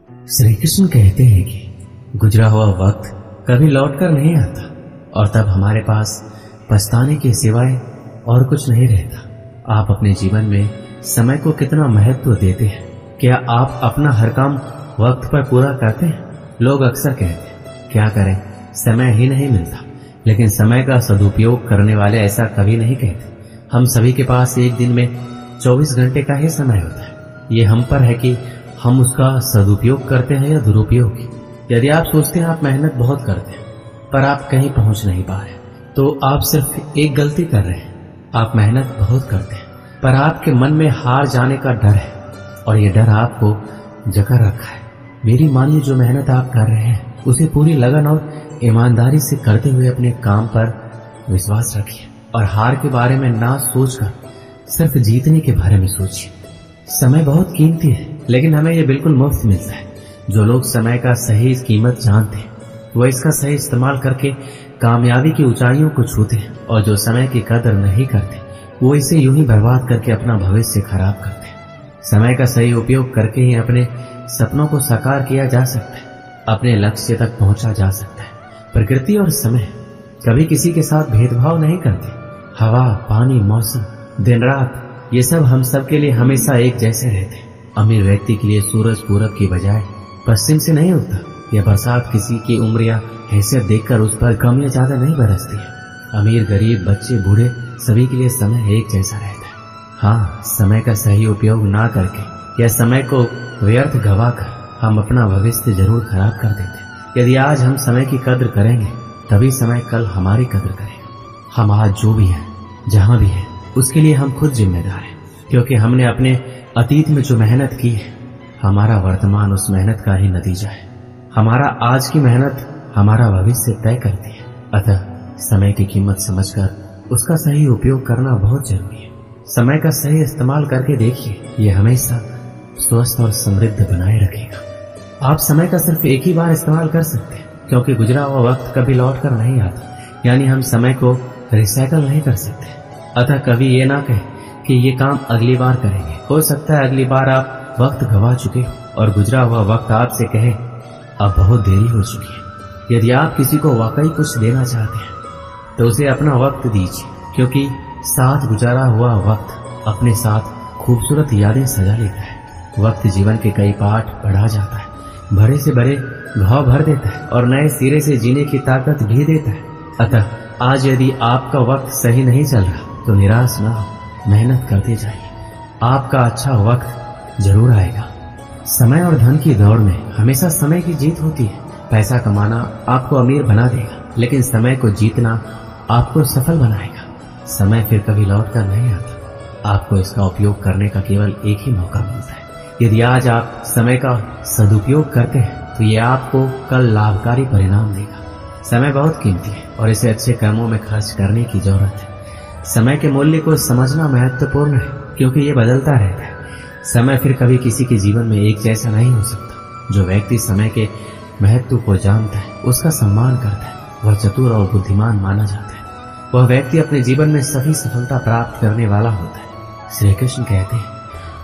श्री कृष्ण कहते हैं कि गुजरा हुआ वक्त कभी लौटकर नहीं आता और तब हमारे पास पछताने के सिवाय और कुछ नहीं रहता। आप अपने जीवन में समय को कितना महत्व देते हैं? क्या आप अपना हर काम वक्त पर पूरा करते हैं? लोग अक्सर कहते हैं क्या करें, समय ही नहीं मिलता, लेकिन समय का सदुपयोग करने वाले ऐसा कभी नहीं कहते। हम सभी के पास एक दिन में 24 घंटे का ही समय होता है। ये हम पर है कि हम उसका सदुपयोग करते हैं या दुरुपयोग। यदि आप सोचते हैं आप मेहनत बहुत करते हैं पर आप कहीं पहुंच नहीं पा रहे, तो आप सिर्फ एक गलती कर रहे हैं। आप मेहनत बहुत करते हैं पर आपके मन में हार जाने का डर है और ये डर आपको जकड़ रखा है। मेरी मानिए, जो मेहनत आप कर रहे हैं उसे पूरी लगन और ईमानदारी से करते हुए अपने काम पर विश्वास रखिए और हार के बारे में ना सोचकर सिर्फ जीतने के बारे में सोचिए। समय बहुत कीमती है, लेकिन हमें यह बिल्कुल मुफ्त मिलता है। जो लोग समय का सही कीमत जानते हैं वह इसका सही इस्तेमाल करके कामयाबी की ऊंचाइयों को छूते हैं, और जो समय की कदर नहीं करते वो इसे यूं ही बर्बाद करके अपना भविष्य खराब करते हैं। समय का सही उपयोग करके ही अपने सपनों को साकार किया जा सकता है, अपने लक्ष्य तक पहुंचा जा सकता है। प्रकृति और समय कभी किसी के साथ भेदभाव नहीं करते। हवा, पानी, मौसम, दिन रात, ये सब हम सब के लिए हमेशा एक जैसे रहते हैं। अमीर व्यक्ति के लिए सूरज पूरब की बजाय पश्चिम से नहीं उगता, या बरसात किसी की उम्र या हैसियत देखकर उस पर कम या ज्यादा नहीं बरसती है। अमीर, गरीब, बच्चे, बूढ़े, सभी के लिए समय एक जैसा रहता है। हाँ, समय का सही उपयोग ना करके या समय को व्यर्थ गवाकर हम अपना भविष्य जरूर खराब कर देते हैं। यदि आज हम समय की कद्र करेंगे तभी समय कल हमारी कद्र करेगा। हम आज जो भी हैं, जहां भी हैं, उसके लिए हम खुद जिम्मेदार हैं, क्योंकि हमने अपने अतीत में जो मेहनत की है हमारा वर्तमान उस मेहनत का ही नतीजा है। हमारा आज की मेहनत हमारा भविष्य तय करती है। अतः समय की कीमत समझकर उसका सही उपयोग करना बहुत जरूरी है। समय का सही इस्तेमाल करके देखिए, ये हमेशा स्वस्थ और समृद्ध बनाए रखेगा। आप समय का सिर्फ एक ही बार इस्तेमाल कर सकते हैं, क्योंकि गुजरा हुआ वक्त कभी लौट कर नहीं आता, यानी हम समय को रिसाइकल नहीं कर सकते। अतः कभी ये ना कहें कि ये काम अगली बार करेंगे। हो सकता है अगली बार आप वक्त गवा चुके हो और गुजरा हुआ वक्त आपसे कहे अब बहुत देरी हो चुकी है। यदि आप किसी को वाकई कुछ देना चाहते हैं तो उसे अपना वक्त दीजिए, क्योंकि साथ गुजारा हुआ वक्त अपने साथ खूबसूरत यादें सजा लेता है। वक्त जीवन के कई पाठ पढ़ा जाता है, भरे से भरे घाव भर देता है और नए सिरे से जीने की ताकत भी देता है। अतः आज यदि आपका वक्त सही नहीं चल रहा तो निराश ना हो, मेहनत करते जाइए, आपका अच्छा वक्त जरूर आएगा। समय और धन की दौड़ में हमेशा समय की जीत होती है। पैसा कमाना आपको अमीर बना देगा, लेकिन समय को जीतना आपको सफल बनाएगा। समय फिर कभी लौट कर नहीं आता, आपको इसका उपयोग करने का केवल एक ही मौका मिलता है। यदि आज आप समय का सदुपयोग करते हैं तो ये आपको कल लाभकारी परिणाम देगा। समय बहुत कीमती है और इसे अच्छे कर्मों में खर्च करने की जरूरत है। समय के मूल्य को समझना महत्वपूर्ण है, क्योंकि ये बदलता रहता है। समय फिर कभी किसी के जीवन में एक जैसा नहीं हो सकता। जो व्यक्ति समय के महत्व को जानता है, उसका सम्मान करता है, वह चतुर और बुद्धिमान माना जाता है। वह व्यक्ति अपने जीवन में सभी सफलता प्राप्त करने वाला होता है। श्री कृष्ण कहते हैं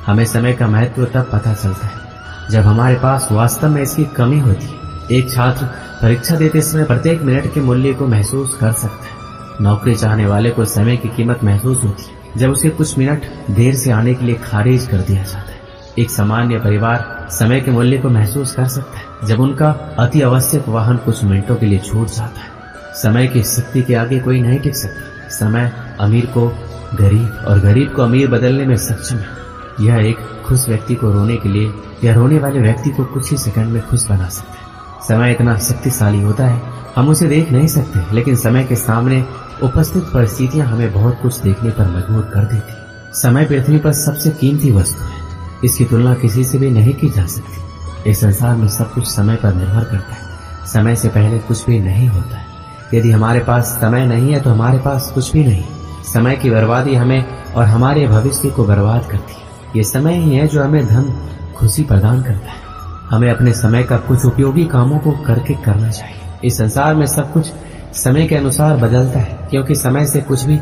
हमें समय का महत्व तब पता चलता है जब हमारे पास वास्तव में इसकी कमी होती है। एक छात्र परीक्षा देते समय प्रत्येक मिनट के मूल्य को महसूस कर सकता है। नौकरी चाहने वाले को समय की कीमत महसूस होती है जब उसे कुछ मिनट देर से आने के लिए खारिज कर दिया जाता है। एक सामान्य परिवार समय के मूल्य को महसूस कर सकता है जब उनका अति आवश्यक वाहन कुछ मिनटों के लिए छूट जाता है। समय की शक्ति के आगे कोई नहीं टिक सकता। समय अमीर को गरीब और गरीब को अमीर बदलने में सक्षम है। यह एक खुश व्यक्ति को रोने के लिए या रोने वाले व्यक्ति को कुछ ही सेकंड में खुश बना सकता है। समय इतना शक्तिशाली होता है हम उसे देख नहीं सकते, लेकिन समय के सामने उपस्थित परिस्थितियां हमें बहुत कुछ देखने पर मजबूर कर देती। समय पृथ्वी पर सबसे कीमती वस्तु है, इसकी तुलना किसी से भी नहीं की जा सकती। इस संसार में सब कुछ समय पर निर्भर करता है। समय से पहले कुछ भी नहीं होता है। यदि हमारे पास समय नहीं है तो हमारे पास कुछ भी नहीं। समय की बर्बादी हमें और हमारे भविष्य को बर्बाद करती है। ये समय ही है जो हमें धन, खुशी प्रदान करता है। हमें अपने समय का कुछ उपयोगी कामों को करके करना चाहिए। इस संसार में सब कुछ समय के अनुसार बदलता है, क्योंकि समय से कुछ भी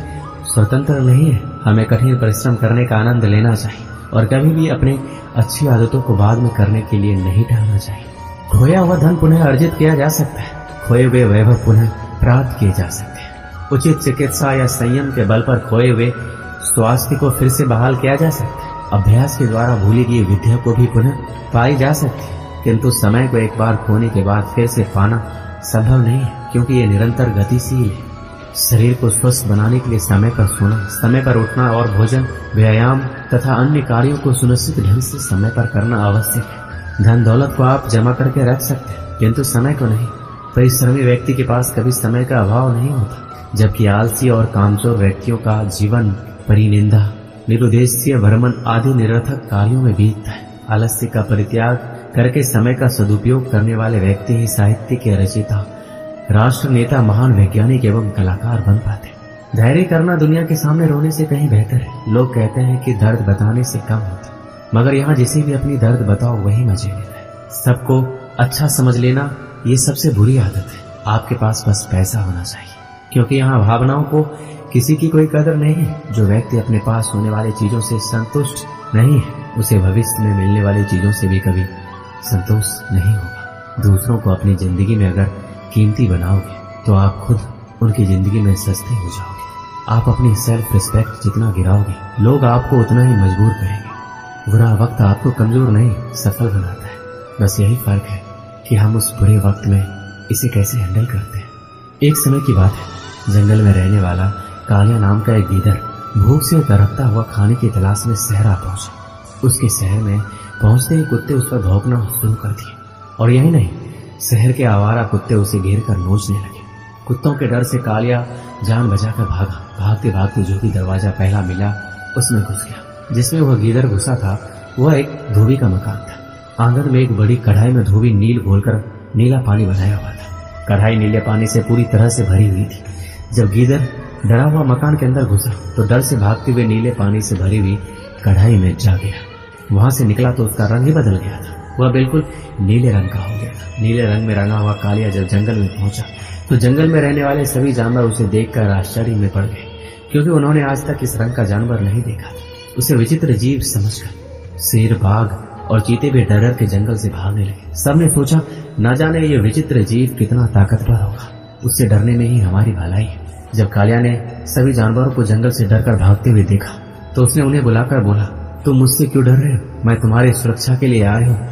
स्वतंत्र नहीं है। हमें कठिन परिश्रम करने का आनंद लेना चाहिए और कभी भी अपने अच्छी आदतों को बाद में करने के लिए नहीं टालना चाहिए। खोया हुआ धन पुनः अर्जित किया जा सकता है, खोए हुए वैभव पुनः प्राप्त किए जा सकते हैं। उचित चिकित्सा या संयम के बल पर खोए हुए स्वास्थ्य को फिर से बहाल किया जा सकता है। अभ्यास के द्वारा भूली गई विद्या को भी पुनः पाई जा सकती है, किंतु समय को एक बार खोने के बाद फिर से पाना संभव नहीं है, क्योंकि ये निरंतर गतिशील है। शरीर को स्वस्थ बनाने के लिए समय पर सोना, समय पर उठना और भोजन, व्यायाम तथा अन्य कार्यों को सुनिश्चित ढंग से समय पर करना आवश्यक है। धन दौलत को आप जमा करके रख सकते हैं, किंतु समय को नहीं। परिश्रमी व्यक्ति के पास कभी समय का अभाव नहीं होता, जबकि आलसी और कामचोर व्यक्तियों का जीवन परिनिंदा, निरुद्देश्य भ्रमण आदि निरर्थक कार्यों में बीतता है। आलस्य का परित्याग करके समय का सदुपयोग करने वाले व्यक्ति ही साहित्य के रचयिता, राष्ट्र नेता, महान वैज्ञानिक एवं कलाकार बन पाते। धैर्य करना दुनिया के सामने रोने से कहीं बेहतर है। लोग कहते हैं कि दर्द बताने से कम होता, मगर यहाँ जिसे भी अपनी दर्द बताओ वही मजे लेता है। सबको अच्छा समझ लेना ये सबसे बुरी आदत है। आपके पास बस पैसा होना चाहिए, क्योंकि यहाँ भावनाओं को किसी की कोई कदर नहीं है। जो व्यक्ति अपने पास होने वाली चीजों से संतुष्ट नहीं है, उसे भविष्य में मिलने वाली चीजों से भी कभी संतोष नहीं होगा। दूसरों को अपनी जिंदगी में अगर कीमती बनाओगे तो आप खुद उनकी जिंदगी में सस्ते हो जाओगे। आप अपनी सेल्फ रिस्पेक्ट जितना गिराओगे, लोग आपको उतना ही मजबूर करेंगे। बुरा वक्त आपको कमजोर नहीं, सफल बनाता है। बस यही फर्क है कि हम उस बुरे वक्त में इसे कैसे हैंडल करते हैं। एक समय की बात है, जंगल में रहने वाला कालिया नाम का एक गीदड़ भूख से तड़पता हुआ खाने की तलाश में शहर आ पहुंचा। उसके शहर में पहुंचते ही कुत्ते उस पर भौंकना शुरू कर दिए, और यही नहीं, शहर के आवारा कुत्ते उसे घेर कर नोचने लगे। कुत्तों के डर से कालिया जान बचाकर भागा। भागते भागते जो भी दरवाजा पहला मिला उसमें घुस गया। जिसमें वह गीदड़ घुसा था वह एक धोबी का मकान था। आंगन में एक बड़ी कढ़ाई में धोबी नील घोलकर नीला पानी बनाया हुआ था। कढ़ाई नीले पानी से पूरी तरह से भरी हुई थी। जब गीदड़ डरा हुआ मकान के अंदर घुसा तो डर से भागते हुए नीले पानी से भरी हुई कढ़ाई में जा गया। वहां से निकला तो उसका रंग ही बदल गया था। वह बिल्कुल नीले रंग का हो गया था। नीले रंग में रंगा हुआ कालिया जब जंगल में पहुंचा तो जंगल में रहने वाले सभी जानवर उसे देखकर आश्चर्य में पड़ गए, क्योंकि उन्होंने आज तक इस रंग का जानवर नहीं देखा था। उसे विचित्र जीव समझकर शेर, बाघ और चीते भी डर डर के जंगल से भागने लगे। सबने सोचा, न जाने ये विचित्र जीव कितना ताकतवर होगा, उससे डरने में ही हमारी भलाई है। जब कालिया ने सभी जानवरों को जंगल से डरकर भागते हुए देखा तो उसने उन्हें बुलाकर बोला, तुम मुझसे क्यों डर रहे हो? मैं तुम्हारी सुरक्षा के लिए आया हूँ।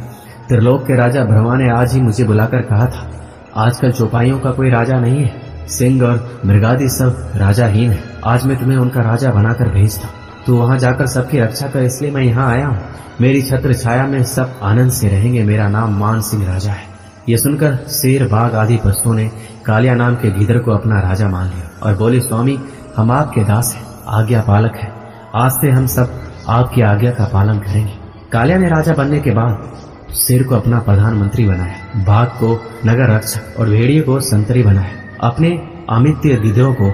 त्रिलोक के राजा ब्रह्मा ने आज ही मुझे बुलाकर कहा था, आजकल चौपाइयों का कोई राजा नहीं है, सिंह और मृगादि सब राजाहीन है। आज मैं तुम्हें उनका राजा बनाकर भेजता, तो वहां जाकर सबकी रक्षा कर, इसलिए मैं यहाँ आया हूँ। मेरी छत्र छाया में सब आनंद से रहेंगे। मेरा नाम मान सिंह राजा है। ये सुनकर शेर, बाघ आदि पशुओं ने कालिया नाम के गीदड़ को अपना राजा मान लिया और बोले, स्वामी, हम आपके दास हैं, आज्ञा पालक हैं। आज से हम सब आपकी आज्ञा का पालन करेंगे। कालिया ने राजा बनने के बाद शेर को अपना प्रधानमंत्री बनाया, बाघ को नगर रक्षक और भेड़िए को संतरी बनाया। अपने अमित्य गिद्धों को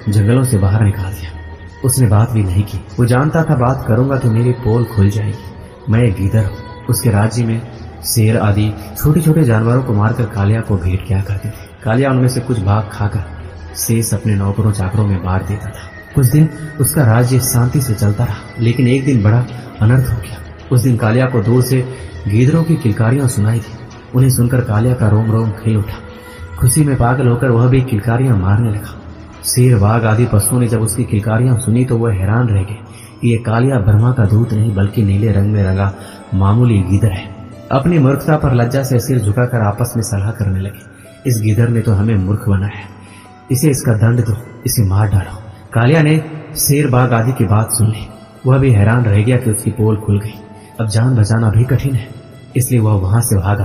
जंगलों से बाहर निकाल दिया। उसने बात भी नहीं की। वो जानता था, बात करूंगा तो मेरी पोल खुल जाएगी। मैं एक गीदड़ हूँ। उसके राज्य में शेर आदि छोटे छोटे जानवरों को मारकर कालिया को भेंट किया करते थे। कालिया उनमें से कुछ भाग खाकर शेष अपने नौकरों चाकरों में बांट देता था। कुछ दिन उसका राज्य शांति से चलता रहा, लेकिन एक दिन बड़ा अनर्थ हो गया। उस दिन कालिया को दूर से गीदड़ों की किलकारियां सुनाई थी। उन्हें सुनकर कालिया का रोम रोम खिल उठा। खुशी में पागल होकर वह भी किलकारियां मारने लगा। शेर, बाघ आदि पशुओं ने जब उसकी किलकारियां सुनी तो वह हैरान रह गए कि ये कालिया ब्रह्मा का दूत नहीं बल्कि नीले रंग में रंगा मामूली गीदड़ है। अपनी मूर्खता पर लज्जा से सिर झुकाकर आपस में सलाह करने लगे, इस गीदड़ ने तो हमें मूर्ख बनाया है, इसे इसका दंड दो, इसे मार डालो। कालिया ने शेर, बाघ आदि की बात सुन ली। वह भी हैरान रह गया कि उसकी पोल खुल गई। अब जान बचाना भी कठिन है, इसलिए वह वहां से भागा,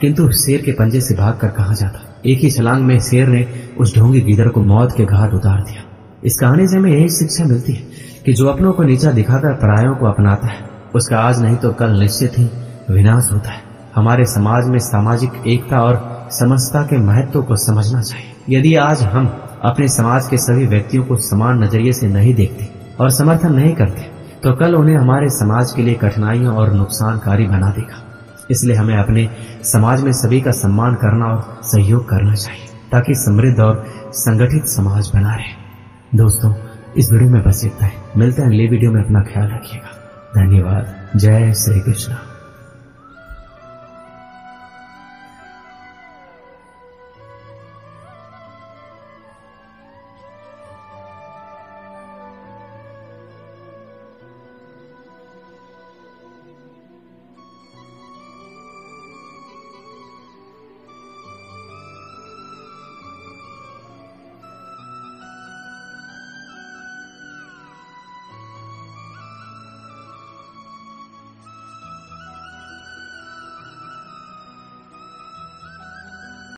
किंतु शेर के पंजे से भागकर कहां जाता। एक ही छलांग में शेर ने उस ढोंगी गीदड़ को मौत के घाट उतार दिया। इस कहानी से हमें यही शिक्षा मिलती है कि जो अपनों को नीचा दिखाकर परायों को अपनाता है, उसका आज नहीं तो कल निश्चित ही विनाश होता है। हमारे समाज में सामाजिक एकता और समता के महत्व को समझना चाहिए। यदि आज हम अपने समाज के सभी व्यक्तियों को समान नजरिए से नहीं देखते और समर्थन नहीं करते, तो कल उन्हें हमारे समाज के लिए कठिनाइयों और नुकसानकारी बना देगा। इसलिए हमें अपने समाज में सभी का सम्मान करना और सहयोग करना चाहिए, ताकि समृद्ध और संगठित समाज बना रहे। दोस्तों, इस वीडियो में बस इतना है। मिलते हैं अगले वीडियो में। अपना ख्याल रखिएगा। धन्यवाद। जय श्री कृष्ण।